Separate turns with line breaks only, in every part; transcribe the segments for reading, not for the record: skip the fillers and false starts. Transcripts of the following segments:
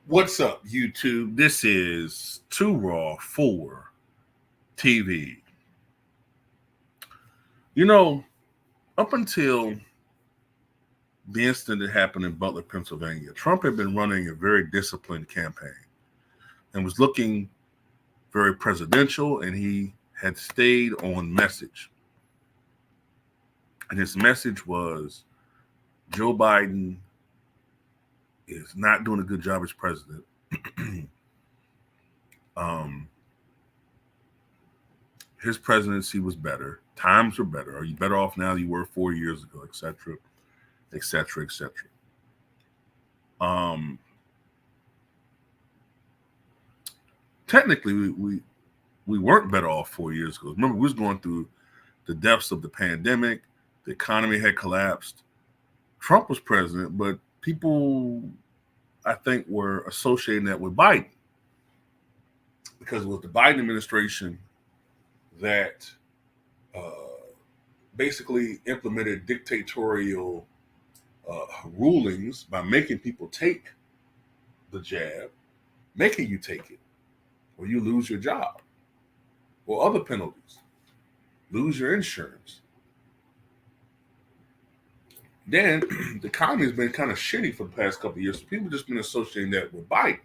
What's up, YouTube? This is Too Raw for TV. You know, up until the incident that happened in Butler, Pennsylvania, Trump had been running a very disciplined campaign and was looking very presidential, and he had stayed on message. And his message was Joe Biden is not doing a good job as president. His presidency was better. Times were better. Are you better off now than you were 4 years ago, et cetera, et cetera, et cetera. Technically, we weren't better off 4 years ago. Remember, we was going through the depths of the pandemic. The economy had collapsed. Trump was president, but people, I think, were associating that with Biden because it was the Biden administration that basically implemented dictatorial rulings by making people take the jab, making you take it, or you lose your job, or other penalties, lose your insurance. Then the economy has been kind of shitty for the past couple of years. So people just been associating that with Biden.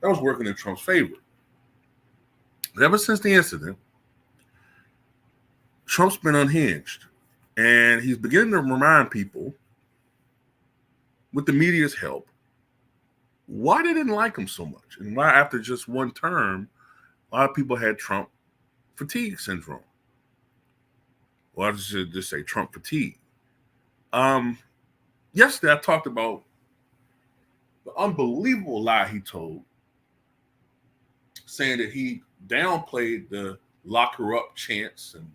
That was working in Trump's favor. But ever since the incident, Trump's been unhinged. And he's beginning to remind people, with the media's help, why they didn't like him so much. And why after just one term, a lot of people had Trump fatigue syndrome. Well, I should just say Trump fatigue. Yesterday, I talked about the unbelievable lie he told, saying that he downplayed the lock her up chants and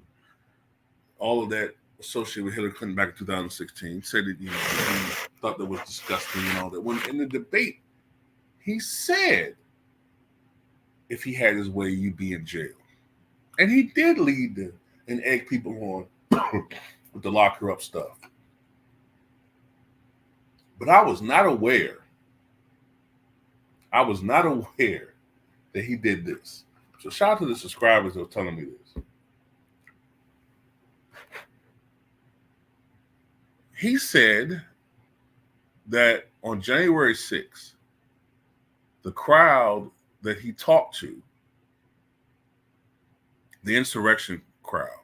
all of that associated with Hillary Clinton back in 2016. Said that he thought that was disgusting and all that. When in the debate, he said, if he had his way, you'd be in jail. And he did lead and egg people on with the lock her up stuff. But I was not aware that he did this. So shout out to the subscribers that were telling me this. He said that on January 6th, the crowd that he talked to, the insurrection crowd,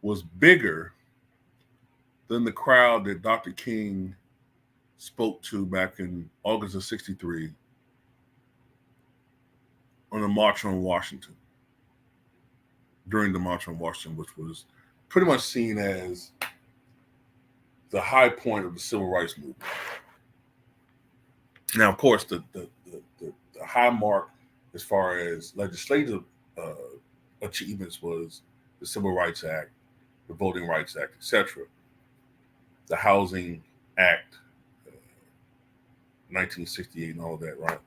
was bigger than the crowd that Dr. King spoke to back in August of '63 on the March on Washington, during the March on Washington, which was pretty much seen as the high point of the civil rights movement. Now, of course, the high mark as far as legislative achievements was the Civil Rights Act, the Voting Rights Act, etc., the Housing Act, 1968 and all that, right?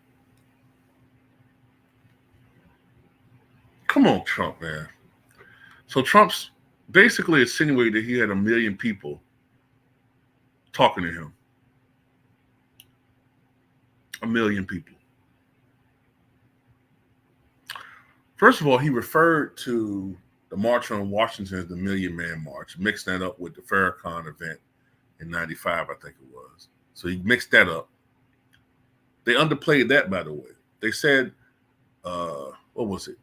Come on, Trump, man. So Trump's basically insinuated that he had 1 million people talking to him. 1 million people. First of all, he referred to the March on Washington as the Million Man March, mixed that up with the Farrakhan event in '95, I think it was. So he mixed that up. They underplayed that, by the way. They said, what was it?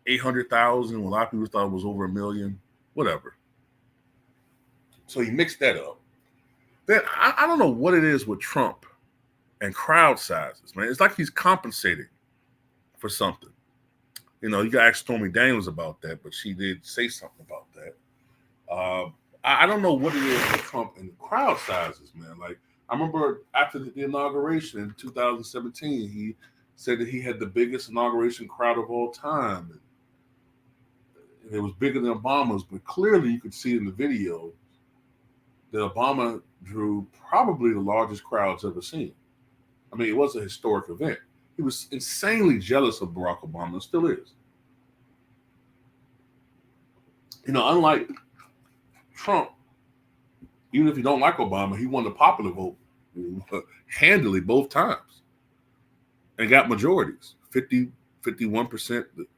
800,000. A lot of people thought it was over 1 million. Whatever. So he mixed that up. Then I don't know what it is with Trump and crowd sizes, man. It's like he's compensating for something. You know, you got to ask Stormy Daniels about that, but she did say something about that. I don't know what it is with Trump and crowd sizes, man. Like, I remember after the inauguration in 2017, he said that he had the biggest inauguration crowd of all time. And it was bigger than Obama's, but clearly you could see in the video that Obama drew probably the largest crowds ever seen. I mean, it was a historic event. He was insanely jealous of Barack Obama, and still is. You know, unlike Trump, even if you don't like Obama, he won the popular vote handily both times. and got majorities. 51%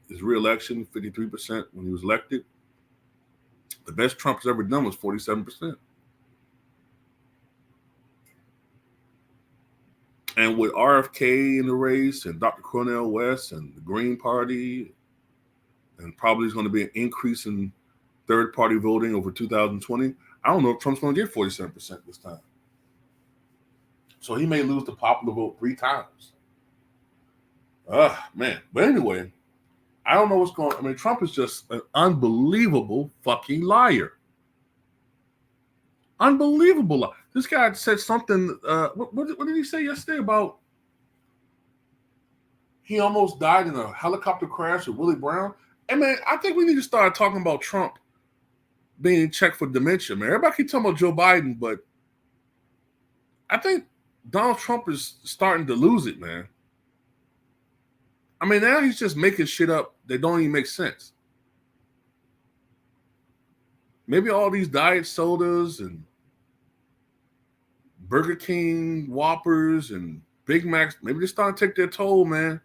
his re-election, 53% when he was elected. The best Trump's ever done was 47%. And with RFK in the race and Dr. Cornel West and the Green Party, and probably is going to be an increase in third-party voting over 2020, I don't know if Trump's going to get 47% this time. So he may lose the popular vote 3 times. Man. But anyway, I don't know what's going on. I mean, Trump is just an unbelievable fucking liar. Unbelievable liar. This guy said something, what did he say yesterday about he almost died in a helicopter crash with Willie Brown? And man, I think we need to start talking about Trump being checked for dementia, man. Everybody keep talking about Joe Biden, but I think Donald Trump is starting to lose it, man. I mean, now he's just making shit up that don't even make sense. Maybe all these diet sodas and Burger King Whoppers and Big Macs, maybe they're starting to take their toll, man.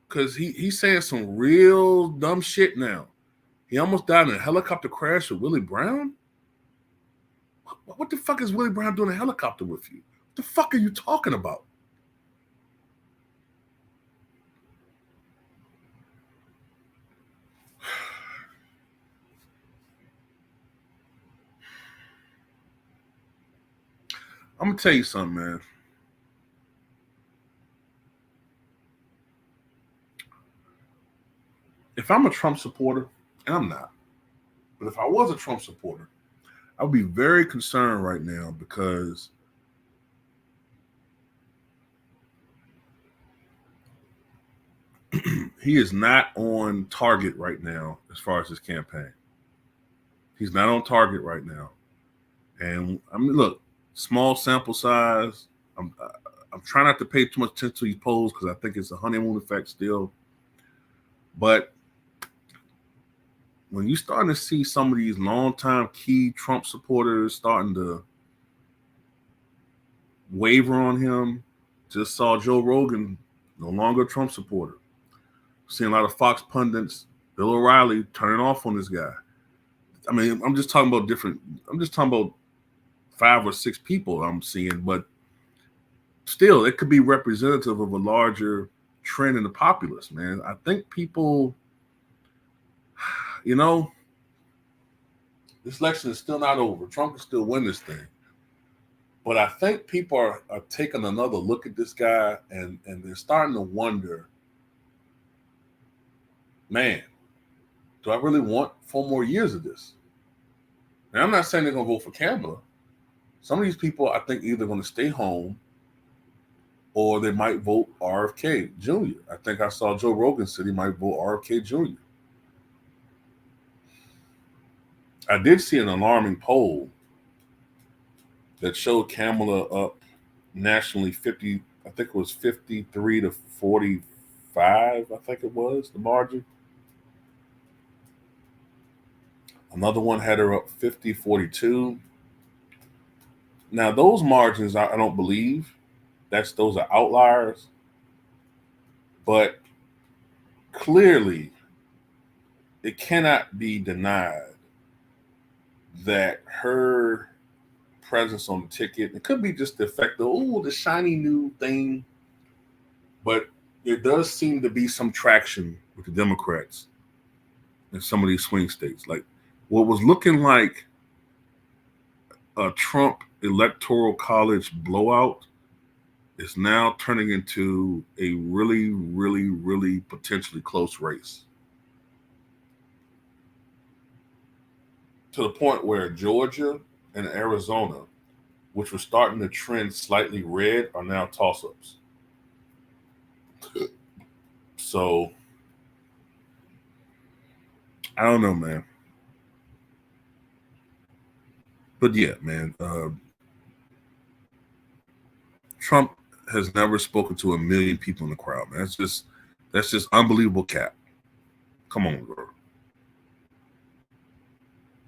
Because he's saying some real dumb shit now. He almost died in a helicopter crash with Willie Brown? What the fuck is Willie Brown doing in a helicopter with you? What the fuck are you talking about? I'm going to tell you something, man. If I'm a Trump supporter, and I'm not, but if I was a Trump supporter, I would be very concerned right now because he is not on target right now as far as his campaign. He's not on target right now. And I mean, look, small sample size. I'm trying not to pay too much attention to these polls because I think it's a honeymoon effect still. But when you're starting to see some of these longtime key Trump supporters starting to waver on him, just saw Joe Rogan, no longer a Trump supporter. Seeing a lot of Fox pundits, Bill O'Reilly turning off on this guy. I mean, I'm just talking about 5 or 6 people I'm seeing, but still, it could be representative of a larger trend in the populace, man. I think people, this election is still not over. Trump can still win this thing. But I think people are taking another look at this guy and they're starting to wonder, man, do I really want 4 more years of this? Now, I'm not saying they're going to vote for Kamala. Some of these people, I think, either going to stay home or they might vote RFK Jr. I think I saw Joe Rogan said he might vote RFK Jr. I did see an alarming poll that showed Kamala up nationally 50, I think it was 53 to 45, I think it was, the margin. Another one had her up 50-42. Now, those margins, I don't believe. Those are outliers. But clearly, it cannot be denied that her presence on the ticket, it could be just the effect of, the shiny new thing. But there does seem to be some traction with the Democrats in some of these swing states. Like what was looking like a Trump electoral college blowout is now turning into a really, really, really potentially close race. To the point where Georgia and Arizona, which were starting to trend slightly red, are now toss-ups. So, I don't know, man. But yeah, man, Trump has never spoken to 1 million people in the crowd, man. That's just unbelievable cap. Come on, girl.